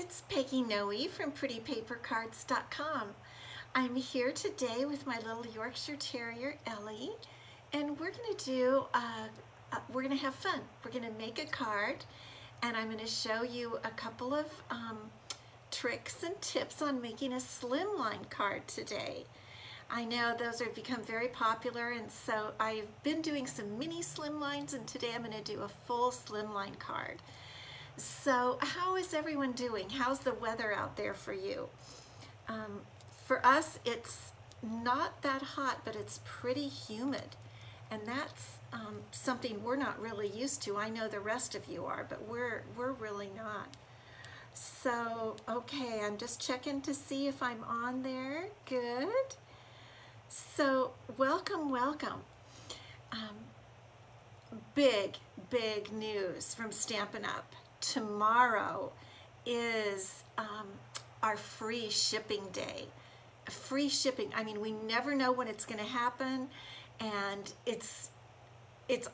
it's Peggy Noe from PrettyPaperCards.com. I'm here today with my little Yorkshire Terrier, Ellie, and we're going to have fun. We're going to make a card, and I'm going to show you a couple of tricks and tips on making a slimline card today. I know those have become very popular, and so I've been doing some mini slimlines, and today I'm going to do a full slimline card. So how is everyone doing? How's the weather out there for you? For us, it's not that hot, but it's pretty humid, and that's something we're not really used to. I know the rest of you are, but we're really not. So, okay, I'm just checking to see if I'm on there. Good. So, welcome, welcome. Big news from Stampin' Up! Tomorrow is our free shipping day. Free shipping, I mean, we never know when it's going to happen, and it's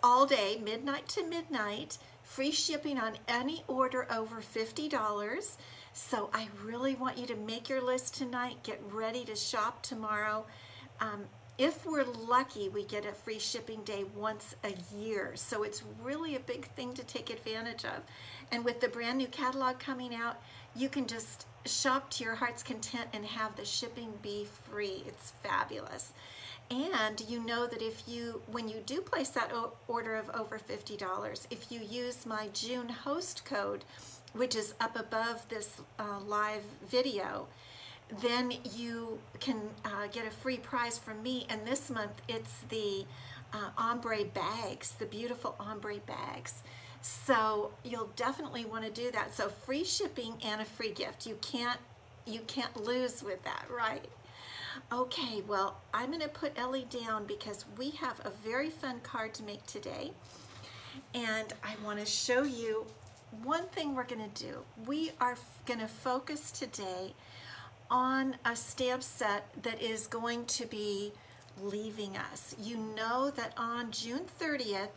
all day, midnight to midnight, free shipping on any order over $50. So I really want you to make your list tonight, get ready to shop tomorrow. If we're lucky, we get a free shipping day once a year. So it's really a big thing to take advantage of. And with the brand new catalog coming out, you can just shop to your heart's content and have the shipping be free. It's fabulous. And you know that when you do place that order of over $50, if you use my June host code, which is up above this live video, then you can get a free prize from me, and this month it's the ombre bags, the beautiful ombre bags. So you'll definitely want to do that. So free shipping and a free gift. You can't lose with that, right? Okay, well, I'm going to put Ellie down because we have a very fun card to make today, and I want to show you one thing we're going to do. We are going to focus today on a stamp set that is going to be leaving us. You know that on June 30th,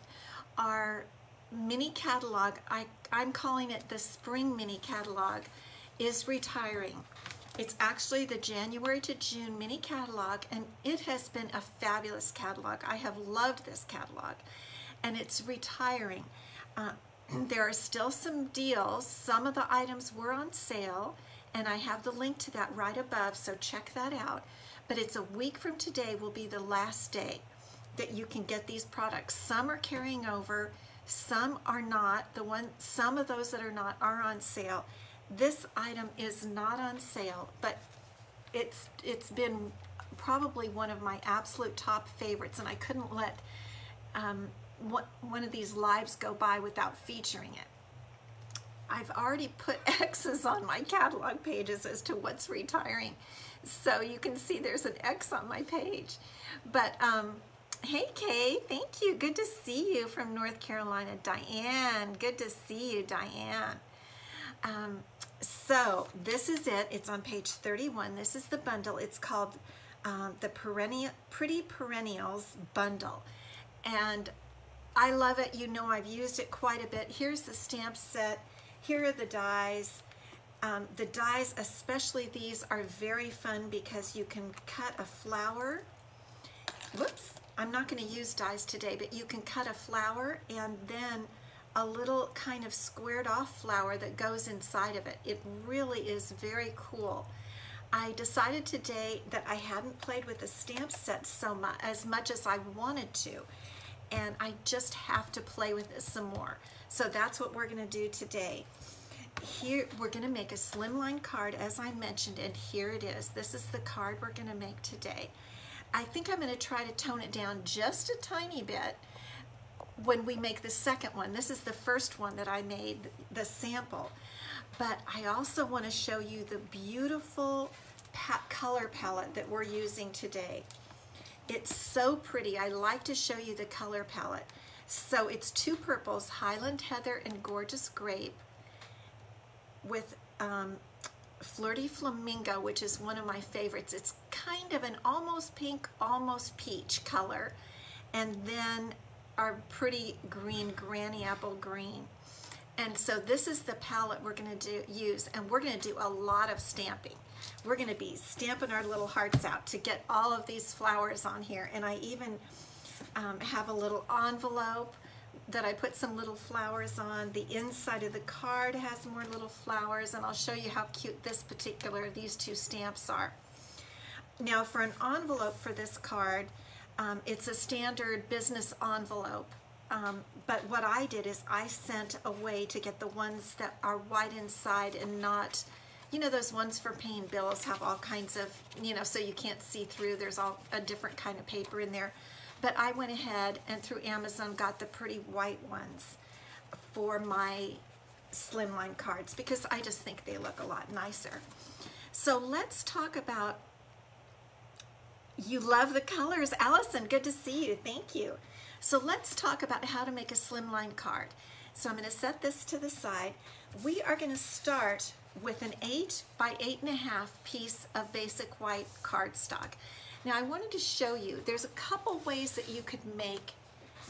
our mini catalog, I'm calling it the spring mini catalog, is retiring. It's actually the January to June mini catalog, and it has been a fabulous catalog. I have loved this catalog, and it's retiring. There are still some deals. Some of the items were on sale, and I have the link to that right above, so check that out. But it's a week from today will be the last day that you can get these products. Some are carrying over, some are not. Some of those that are not are on sale. This item is not on sale, but it's been probably one of my absolute top favorites, and I couldn't let one of these lives go by without featuring it. I've already put X's on my catalog pages as to what's retiring, so you can see there's an X on my page. But hey Kay, thank you. Good to see you from North Carolina. Diane, good to see you, Diane. So this is it. It's on page 31. This is the bundle. It's called the Pretty Perennials Bundle, and I love it. You know, I've used it quite a bit. Here's the stamp set. Here are the dies. The dies, especially these, are very fun because you can cut a flower. Whoops, I'm not going to use dies today, but you can cut a flower and then a little kind of squared off flower that goes inside of it. It really is very cool. I decided today that I hadn't played with the stamp set as much as I wanted to, and I just have to play with this some more. So that's what we're going to do today. Here we're going to make a slimline card, as I mentioned, and here it is. This is the card we're going to make today. I think I'm going to try to tone it down just a tiny bit when we make the second one. This is the first one that I made, the sample. But I also want to show you the beautiful color palette that we're using today. It's so pretty. I like to show you the color palette. So it's two purples, Highland Heather and Gorgeous Grape, with Flirty Flamingo, which is one of my favorites. It's kind of an almost pink, almost peach color. And then our pretty green, Granny Apple Green. And so this is the palette we're going to use, and we're going to do a lot of stamping. We're going to be stamping our little hearts out to get all of these flowers on here. And I even have a little envelope that I put some little flowers on. The inside of the card has more little flowers, and I'll show you how cute these two stamps are. Now for an envelope for this card, it's a standard business envelope. But what I did is I sent a way to get the ones that are white inside and not, you know, those ones for paying bills have all kinds of, you know, so you can't see through. There's all a different kind of paper in there. But I went ahead and through Amazon got the pretty white ones for my Slimline cards because I just think they look a lot nicer. So let's talk about, you love the colors. Allison, good to see you. Thank you. So let's talk about how to make a Slimline card. So I'm going to set this to the side. We are going to start with an 8 by 8.5 piece of basic white cardstock. Now I wanted to show you, there's a couple ways that you could make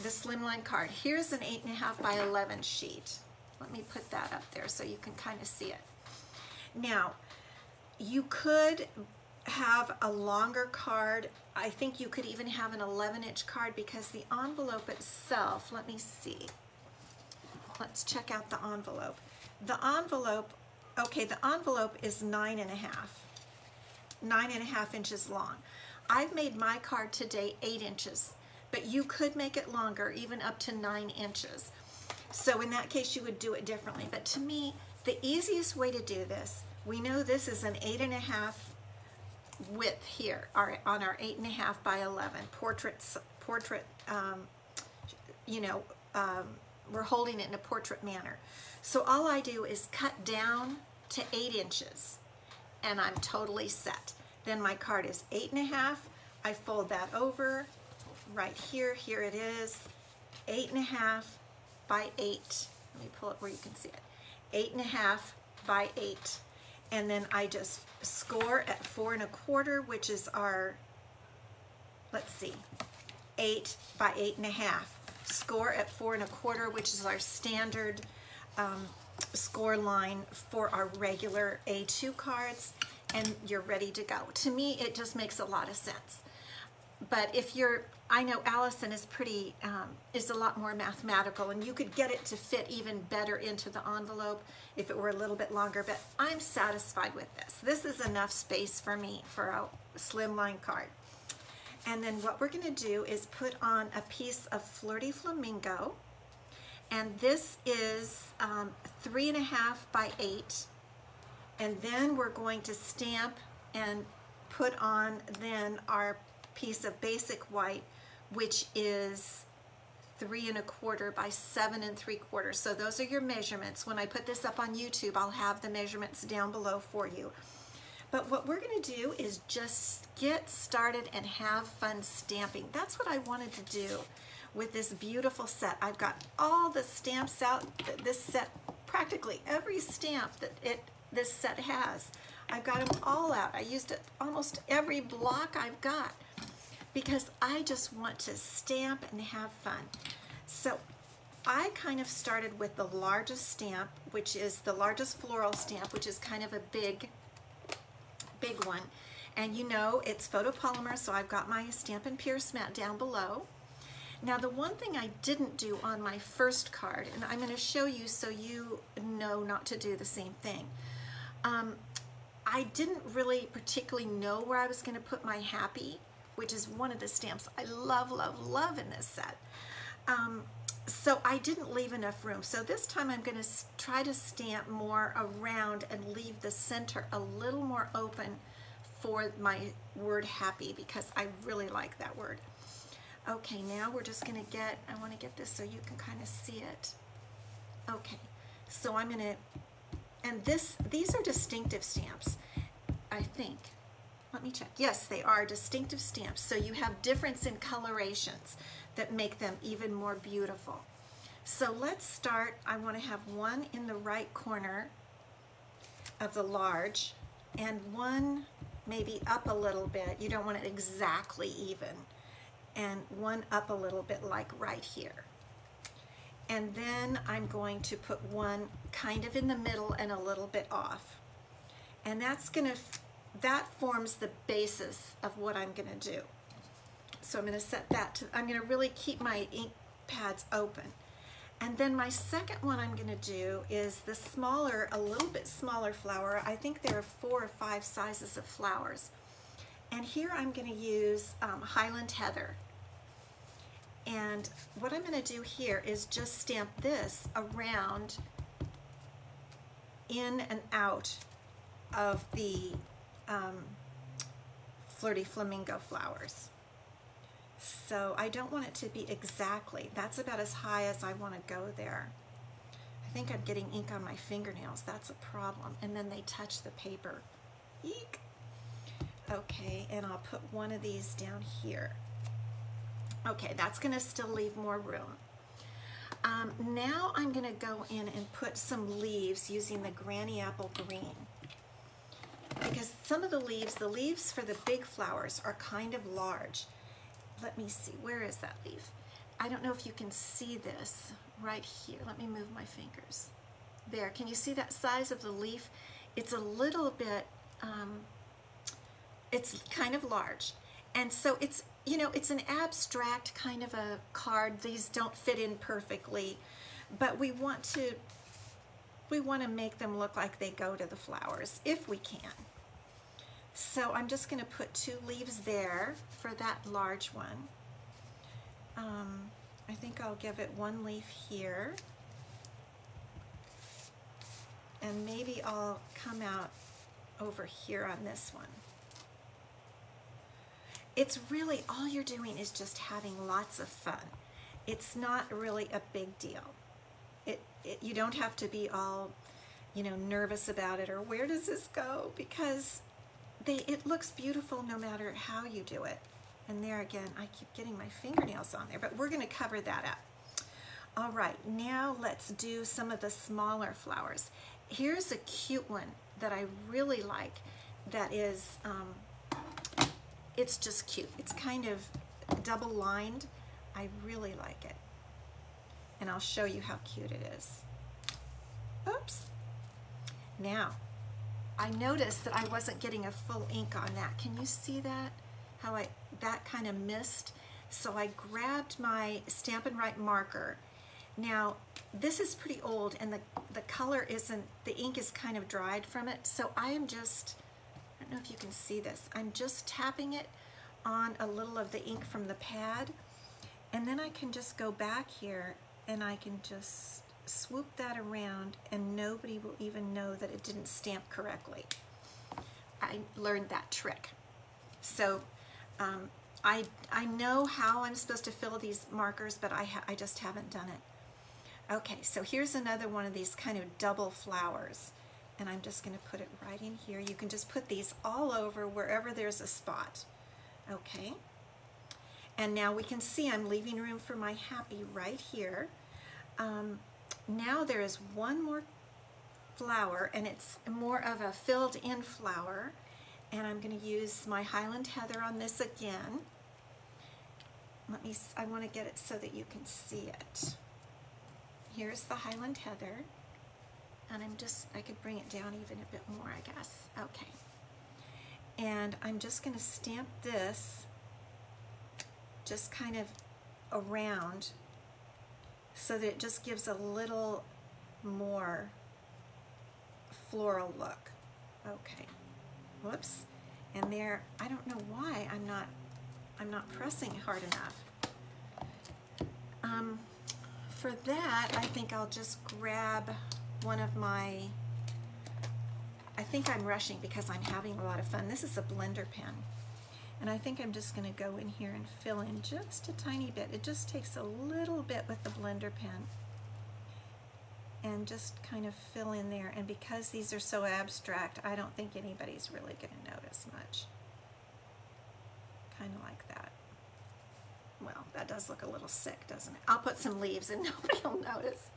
the Slimline card. Here's an 8.5 by 11 sheet. Let me put that up there so you can kind of see it. Now, you could have a longer card. I think you could even have an 11-inch card because the envelope itself, let me see. Let's check out the envelope. The envelope, okay, the envelope is 9.5 inches long. I've made my card today 8 inches, but you could make it longer, even up to 9 inches. So in that case, you would do it differently. But to me, the easiest way to do this, we know this is an 8.5 width here on our 8.5 by 11 portrait. We're holding it in a portrait manner. So all I do is cut down to 8 inches, and I'm totally set. Then my card is 8.5. I fold that over right here. Here it is, 8.5 by 8. Let me pull it where you can see it. 8.5 by 8. And then I just score at 4 1/4, which is our, let's see, 8 by 8.5. Score at 4 1/4, which is our standard score line for our regular A2 cards, and you're ready to go. To me, it just makes a lot of sense. But if you're, I know Allison is pretty, is a lot more mathematical, and you could get it to fit even better into the envelope if it were a little bit longer, but I'm satisfied with this. This is enough space for me for a Slimline card. And then what we're gonna do is put on a piece of Flirty Flamingo, and this is 3.5 by 8. And then we're going to stamp and put on then our piece of basic white, which is 3 1/4 by 7 3/4. So those are your measurements. When I put this up on YouTube, I'll have the measurements down below for you. But what we're going to do is just get started and have fun stamping. That's what I wanted to do with this beautiful set. I've got all the stamps out. This set, practically every stamp that this set has, I've got them all out. I used it almost every block I've got because I just want to stamp and have fun. So I kind of started with the largest stamp, which is the largest floral stamp, which is kind of a big one. And you know it's photopolymer, so I've got my Stampin' Pierce mat down below. Now the one thing I didn't do on my first card, and I'm going to show you so you know not to do the same thing. I didn't really particularly know where I was going to put my happy, which is one of the stamps I love, love, love in this set. So I didn't leave enough room. So this time I'm going to try to stamp more around and leave the center a little more open for my word happy because I really like that word. Okay, now we're just going to get, I want to get this so you can kind of see it. Okay, so I'm going to, and these are distinctive stamps, I think. Let me check. Yes, they are distinctive stamps. So you have difference in colorations that make them even more beautiful. So let's start. I want to have one in the right corner of the large and one maybe up a little bit. You don't want it exactly even. And one up a little bit like right here. And then I'm going to put one kind of in the middle and a little bit off. And that forms the basis of what I'm gonna do. So I'm gonna set that to, I'm gonna really keep my ink pads open. And then my second one I'm gonna do is the smaller, a little bit smaller flower. I think there are 4 or 5 sizes of flowers. And here I'm gonna use Highland Heather. And what I'm gonna do here is just stamp this around, in and out of the Flirty Flamingo flowers. So I don't want it to be exactly, that's about as high as I want to go there. I think I'm getting ink on my fingernails, that's a problem. And then they touch the paper. Eek! Okay, and I'll put one of these down here. Okay, that's going to still leave more room. Now I'm going to go in and put some leaves using the Granny Apple Green. Because some of the leaves for the big flowers are kind of large. Let me see, where is that leaf? I don't know if you can see this right here. Let me move my fingers. There, can you see that size of the leaf? It's a little bit, it's kind of large. And so it's, you know, it's an abstract kind of a card. These don't fit in perfectly, but we want to make them look like they go to the flowers if we can. So I'm just going to put 2 leaves there for that large one. I think I'll give it 1 leaf here. And maybe I'll come out over here on this one. It's really, all you're doing is just having lots of fun. It's not really a big deal. You don't have to be all, you know, nervous about it or where does this go, because it looks beautiful no matter how you do it. And there again, I keep getting my fingernails on there, but we're going to cover that up. All right, now let's do some of the smaller flowers. Here's a cute one that I really like that is, it's just cute. It's kind of double lined. I really like it. And I'll show you how cute it is. Oops. Now, I noticed that I wasn't getting a full ink on that. Can you see that? How that kind of missed? So I grabbed my Stampin' Right marker. Now, this is pretty old and the color isn't, the ink is kind of dried from it. So I am just, I don't know if you can see this, I'm just tapping it on a little of the ink from the pad. And then I can just go back here and I can just swoop that around and nobody will even know that it didn't stamp correctly. I learned that trick. So I know how I'm supposed to fill these markers, but I just haven't done it. Okay, so here's another one of these kind of double flowers. And I'm just going to put it right in here. You can just put these all over wherever there's a spot. Okay. And now we can see I'm leaving room for my happy right here. Now there is one more flower, and it's more of a filled in flower. And I'm going to use my Highland Heather on this again. I want to get it so that you can see it. Here's the Highland Heather. And I could bring it down even a bit more, I guess. Okay. And I'm just going to stamp this just kind of around so that it just gives a little more floral look. Okay. Whoops. And there, I don't know why I'm not pressing hard enough. For that, I think I'll just grab one of my, I think I'm rushing because I'm having a lot of fun. This is a blender pen. And I think I'm just going to go in here and fill in just a tiny bit. It just takes a little bit with the blender pen. And just kind of fill in there. And because these are so abstract, I don't think anybody's really going to notice much. Kind of like that. Well, that does look a little sick, doesn't it? I'll put some leaves and nobody will notice.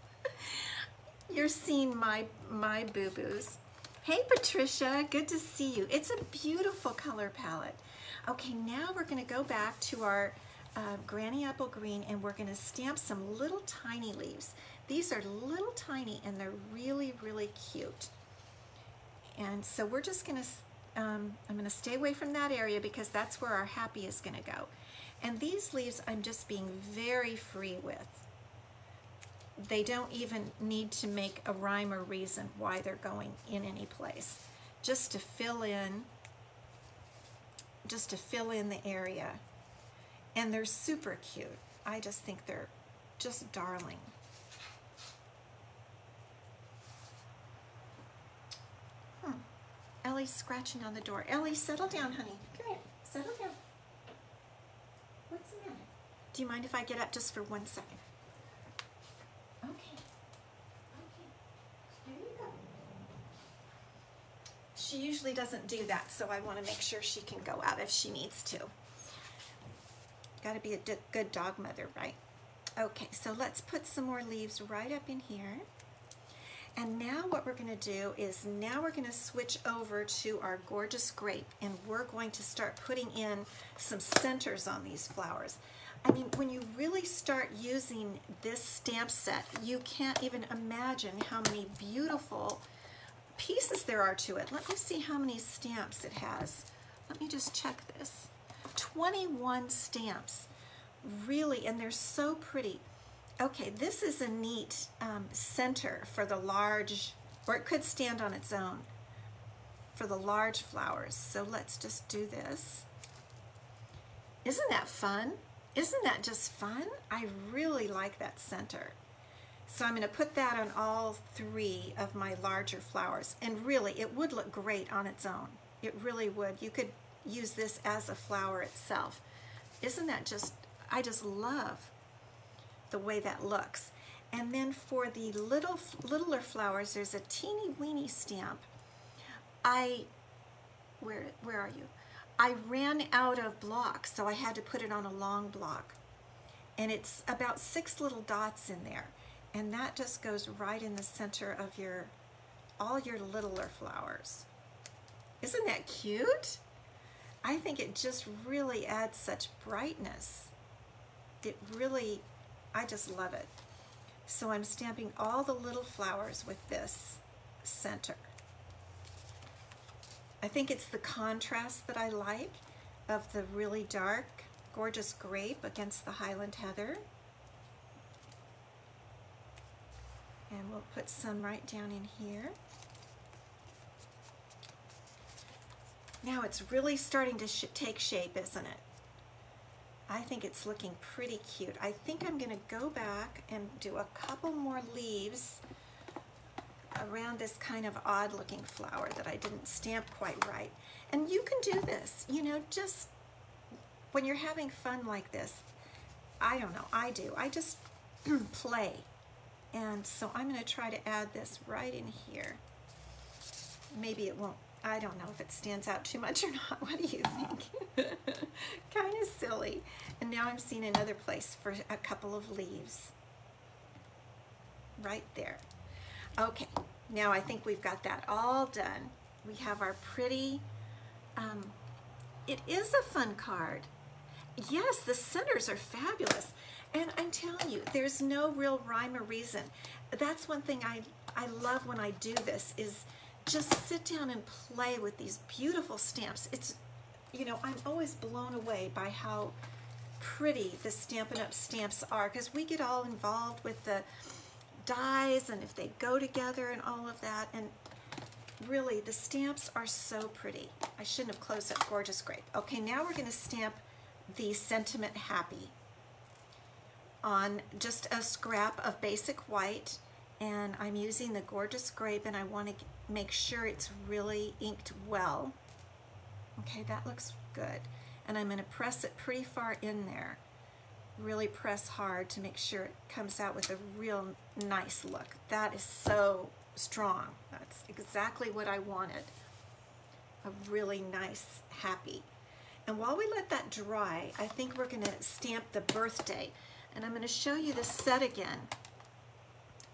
You're seeing my boo-boos. Hey Patricia, good to see you. It's a beautiful color palette. Okay, now we're going to go back to our Granny Apple Green, and we're going to stamp some little tiny leaves. These are little tiny and they're really, really cute. And so we're just going to, I'm going to stay away from that area because that's where our happy is going to go. And these leaves I'm just being very free with. They don't even need to make a rhyme or reason why they're going in any place. Just to fill in the area. And they're super cute. I just think they're just darling. Ellie's scratching on the door. Ellie, settle down, honey. Come here. Settle down. What's the matter? Do you mind if I get up just for 1 second? Okay. Okay. Here you go. She usually doesn't do that, so I want to make sure she can go out if she needs to. Got to be a good dog mother, right? Okay, so let's put some more leaves right up in here. And now what we're going to do is now we're going to switch over to our gorgeous grape, and we're going to start putting in some centers on these flowers. I mean, when you really start using this stamp set, you can't even imagine how many beautiful pieces there are to it. Let me see how many stamps it has. Let me just check this. 21 stamps, really, and they're so pretty. Okay, this is a neat center for the large, or it could stand on its own, for the large flowers. So let's just do this. Isn't that fun? Isn't that just fun? I really like that center. So I'm going to put that on all 3 of my larger flowers. And really, it would look great on its own. It really would. You could use this as a flower itself. Isn't that just, I just love the way that looks. And then for the littler flowers, there's a teeny weeny stamp. Where are you? I ran out of blocks, so I had to put it on a long block. And it's about 6 little dots in there. And that just goes right in the center of all your littler flowers. Isn't that cute? I think it just really adds such brightness. It really, I just love it. So I'm stamping all the little flowers with this center. I think it's the contrast that I like of the really dark, gorgeous grape against the Highland Heather. And we'll put some right down in here. Now it's really starting to take shape, isn't it? I think it's looking pretty cute. I think I'm going to go back and do a couple more leaves around this kind of odd looking flower that I didn't stamp quite right. And you can do this, you know, just when you're having fun like this. I don't know, I do. I just play. And so I'm going to try to add this right in here. Maybe it won't. I don't know if it stands out too much or not. What do you think? Kind of silly. And now I'm seeing another place for a couple of leaves. Right there. Okay, now I think we've got that all done. We have our pretty, it is a fun card. Yes, the centers are fabulous. And I'm telling you, there's no real rhyme or reason. That's one thing I love when I do this, is just sit down and play with these beautiful stamps. It's, you know, I'm always blown away by how pretty the Stampin' Up! Stamps are, because we get all involved with the dies and if they go together and all of that, and really the stamps are so pretty. I shouldn't have closed up Gorgeous Grape. Okay, now we're going to stamp the Sentiment Happy on just a scrap of basic white, and I'm using the Gorgeous Grape, and I want to make sure it's really inked well. Okay, that looks good. And I'm going to press it pretty far in there. Really press hard to make sure it comes out with a real nice look. That is so strong. That's exactly what I wanted. A really nice, happy. And while we let that dry, I think we're going to stamp the birthday. And I'm going to show you the set again,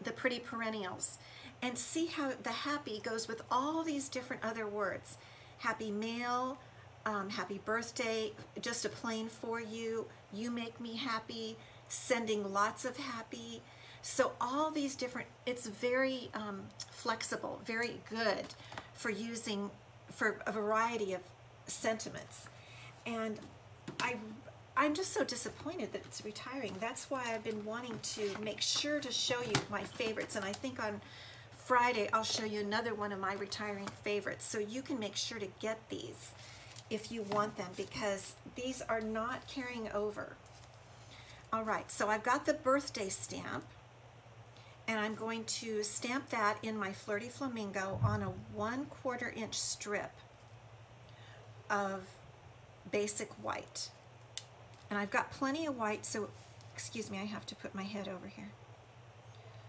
the Pretty Perennials, and see how the happy goes with all these different other words. Happy mail, happy birthday, just a plain for you, you make me happy, sending lots of happy. So all these different, it's very flexible, very good for using for a variety of sentiments. And I'm just so disappointed that it's retiring. That's why I've been wanting to make sure to show you my favorites. And I think on Friday I'll show you another one of my retiring favorites, so you can make sure to get these if you want them, because these are not carrying over. All right, so I've got the birthday stamp, and I'm going to stamp that in my Flirty Flamingo on a 1/4 inch strip of basic white. And I've got plenty of white, so excuse me, I have to put my head over here.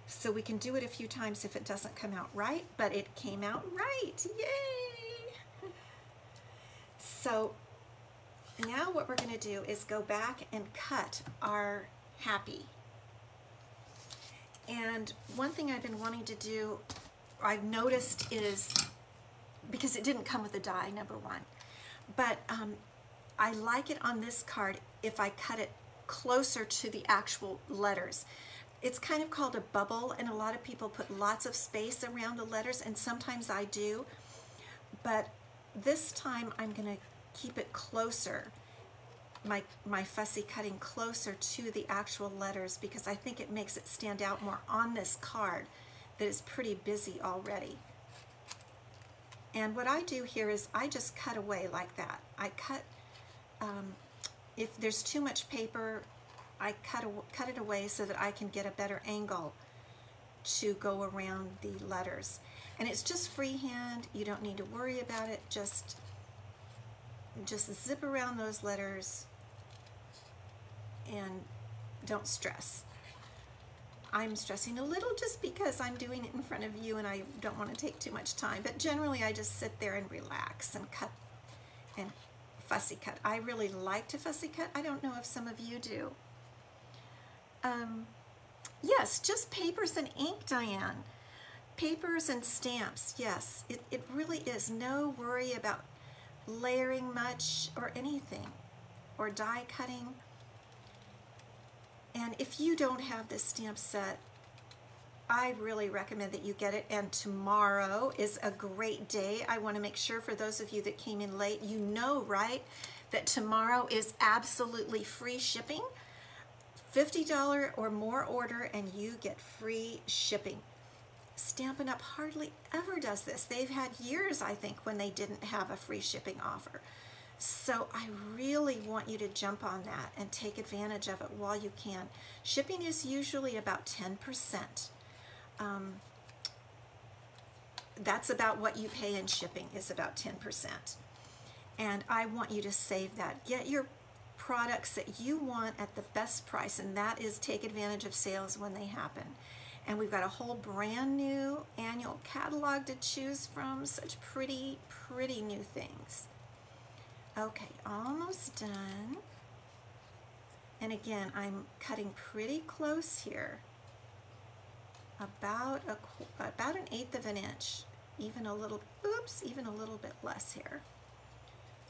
So we can do it a few times if it doesn't come out right, but it came out right. Yay! So now what we're going to do is go back and cut our happy. And one thing I've been wanting to do, I've noticed, is, because it didn't come with a die, number one, but I like it on this card if I cut it closer to the actual letters. It's kind of called a bubble, and a lot of people put lots of space around the letters, and sometimes I do, but this time I'm going to keep it closer, my fussy cutting closer to the actual letters, because I think it makes it stand out more on this card that is pretty busy already. And what I do here is I just cut away like that. I cut, if there's too much paper, I cut it away so that I can get a better angle to go around the letters. And it's just freehand. You don't need to worry about it. Just zip around those letters and don't stress. I'm stressing a little just because I'm doing it in front of you and I don't want to take too much time, but generally I just sit there and relax and cut and fussy cut. I really like to fussy cut. I don't know if some of you do. Yes, just papers and ink, Diane. Papers and stamps, yes. It really is. No worry about layering much or anything, or die cutting. And if you don't have this stamp set, I really recommend that you get it. And tomorrow is a great day. I want to make sure for those of you that came in late, you know, right, that tomorrow is absolutely free shipping. $50 or more order and you get free shipping. Stampin' Up! Hardly ever does this. They've had years, I think, when they didn't have a free shipping offer. So I really want you to jump on that and take advantage of it while you can. Shipping is usually about 10%. That's about what you pay in shipping, is about 10%. And I want you to save that. Get your products that you want at the best price, and that is take advantage of sales when they happen. And we've got a whole brand new annual catalog to choose from. Such pretty, pretty new things. Okay, almost done. And again, I'm cutting pretty close here. About an 1/8 of an inch. Even a little, oops, even a little bit less here.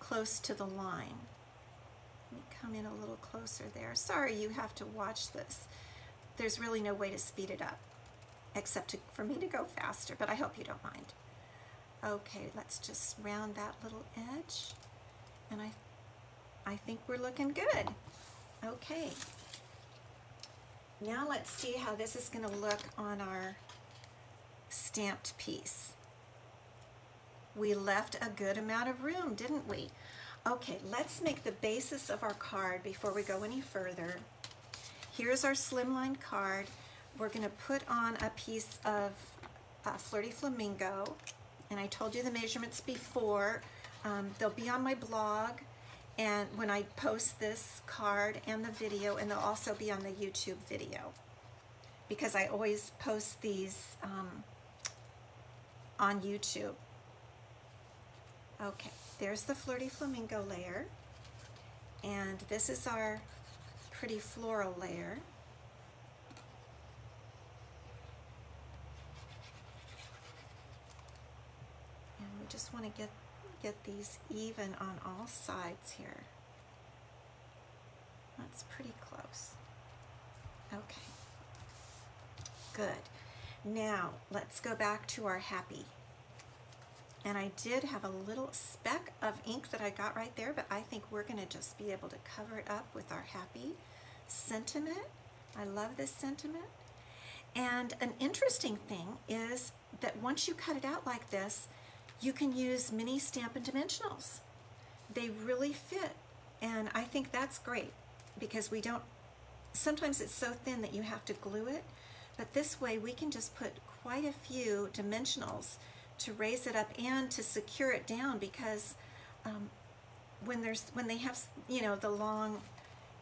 Close to the line. Let me come in a little closer there. Sorry you have to watch this. There's really no way to speed it up, except for me to go faster, but I hope you don't mind. Okay, let's just round that little edge, and I think we're looking good. Okay, now let's see how this is going to look on our stamped piece. We left a good amount of room, didn't we? Okay, let's make the basis of our card before we go any further. Here's our Slimline card. We're going to put on a piece of Flirty Flamingo, and I told you the measurements before. They'll be on my blog, and when I post this card and the video, and they'll also be on the YouTube video, because I always post these on YouTube. Okay, there's the Flirty Flamingo layer, and this is our pretty floral layer. And we just want to get get these even on all sides here. That's pretty close. Okay, good. Now let's go back to our happy. And I did have a little speck of ink that I got right there, but I think we're going to just be able to cover it up with our happy sentiment. I love this sentiment. And an interesting thing is that once you cut it out like this, you can use mini Stampin' Dimensionals. They really fit. And I think that's great because we don't, sometimes it's so thin that you have to glue it, but this way we can just put quite a few dimensionals to raise it up and to secure it down, because when they have, you know, the long,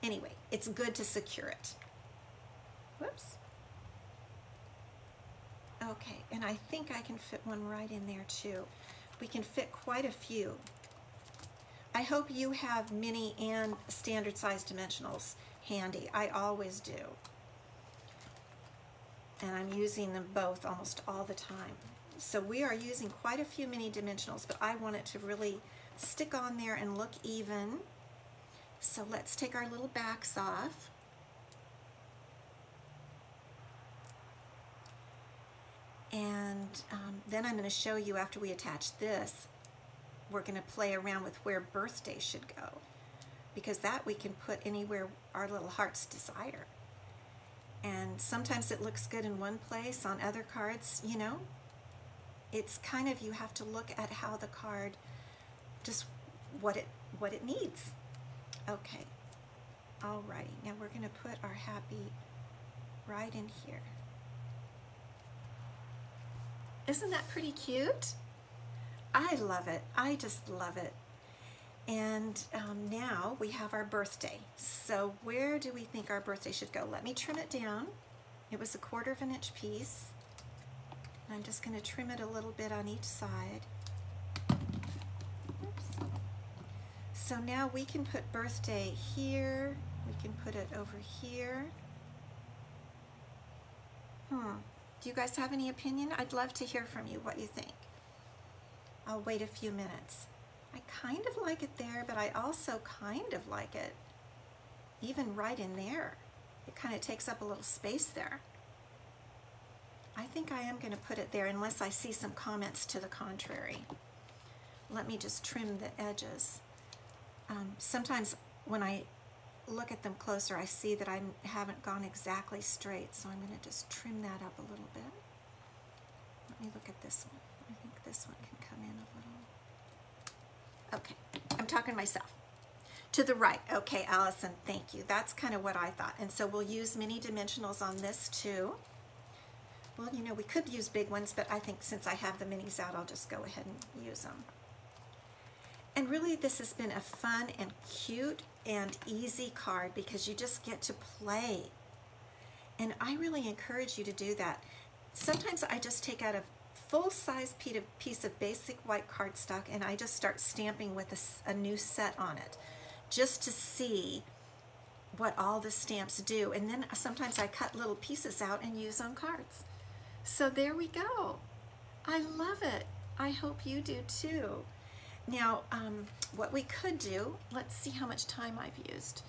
anyway, it's good to secure it. Whoops. Okay, and I think I can fit one right in there too. We can fit quite a few. I hope you have mini and standard size dimensionals handy. I always do. And I'm using them both almost all the time. So we are using quite a few mini dimensionals, but I want it to really stick on there and look even. So let's take our little backs off. And then I'm going to show you, after we attach this, we're going to play around with where birthday should go, because that we can put anywhere our little hearts desire. And sometimes it looks good in one place, on other cards, you know. It's kind of, you have to look at how the card, just what it needs. Okay, alrighty, now we're going to put our happy right in here. Isn't that pretty cute? I love it. I just love it. And now we have our birthday. So where do we think our birthday should go? Let me trim it down. It was a 1/4 of an inch piece. I'm just going to trim it a little bit on each side. Oops. So now we can put birthday here. We can put it over here. Do you guys have any opinion? I'd love to hear from you what you think. I'll wait a few minutes. I kind of like it there, but I also kind of like it even right in there. It kind of takes up a little space there. I think I am going to put it there unless I see some comments to the contrary. Let me just trim the edges. Sometimes when I look at them closer, I see that I haven't gone exactly straight, so I'm going to just trim that up a little bit. Let me look at this one. I think this one can come in a little. Okay, I'm talking to myself. To the right. Okay, Allison, thank you. That's kind of what I thought. And so we'll use mini dimensionals on this too. Well, you know, we could use big ones, but I think since I have the minis out, I'll just go ahead and use them. And really, this has been a fun and cute and easy card because you just get to play. And I really encourage you to do that. Sometimes I just take out a full-size piece of basic white cardstock and I just start stamping with a new set on it, just to see what all the stamps do. And then sometimes I cut little pieces out and use on cards. So there we go. I love it. I hope you do too. Now, what we could do, let's see how much time I've used.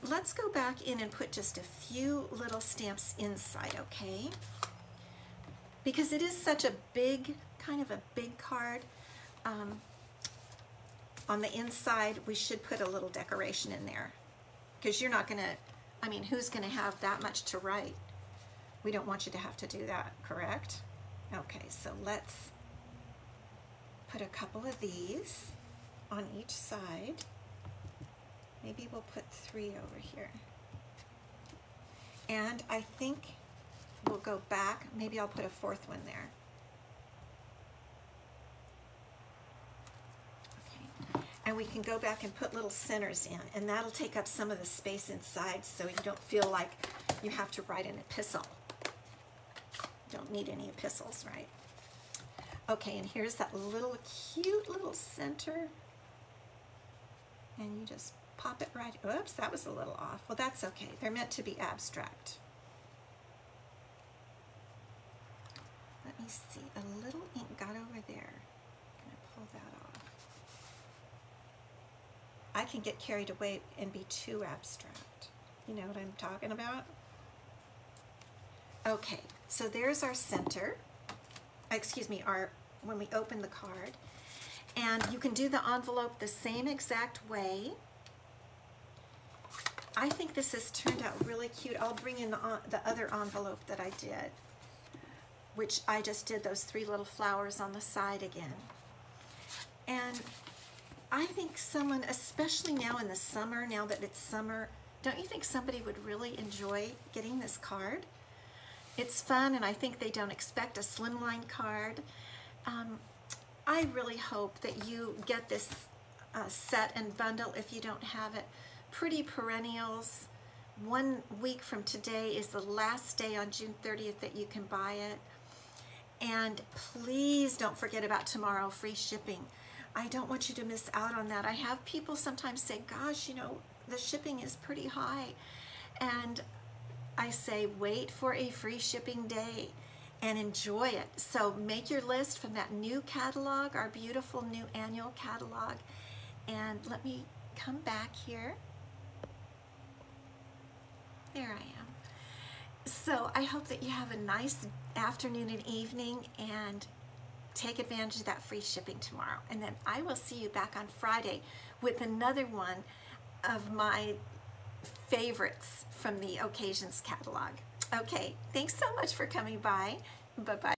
Let's go back in and put just a few little stamps inside, okay? Because it is such a big, kind of a big card. On the inside, we should put a little decoration in there. Because you're not going to, I mean, who's going to have that much to write? We don't want you to have to do that, correct? Okay, so let's put a couple of these on each side. Maybe we'll put 3 over here. And I think we'll go back. Maybe I'll put a 4th one there. Okay. And we can go back and put little centers in, and that'll take up some of the space inside so you don't feel like you have to write an epistle. Don't need any epistles, right? Okay, and here's that little cute little center. And you just pop it right, oops, that was a little off. Well, that's okay. They're meant to be abstract. Let me see, a little ink got over there. I'm gonna pull that off. I can get carried away and be too abstract. You know what I'm talking about? Okay, so there's our center. Excuse me, when we open the card. And you can do the envelope the same exact way. I think this has turned out really cute. I'll bring in the other envelope that I did, which I just did those 3 little flowers on the side again. And I think someone, especially now in the summer, now that it's summer, don't you think somebody would really enjoy getting this card? It's fun, and I think they don't expect a Slimline card. I really hope that you get this set and bundle if you don't have it. Pretty Perennials. 1 week from today is the last day on June 30th that you can buy it. And please don't forget about tomorrow, free shipping. I don't want you to miss out on that. I have people sometimes say, gosh, you know, the shipping is pretty high. And I say, wait for a free shipping day and enjoy it. So make your list from that new catalog, our beautiful new annual catalog. And let me come back here. There I am. So I hope that you have a nice afternoon and evening, and take advantage of that free shipping tomorrow. And then I will see you back on Friday with another one of my favorites from the Occasions catalog. Okay, thanks so much for coming by. Bye-bye.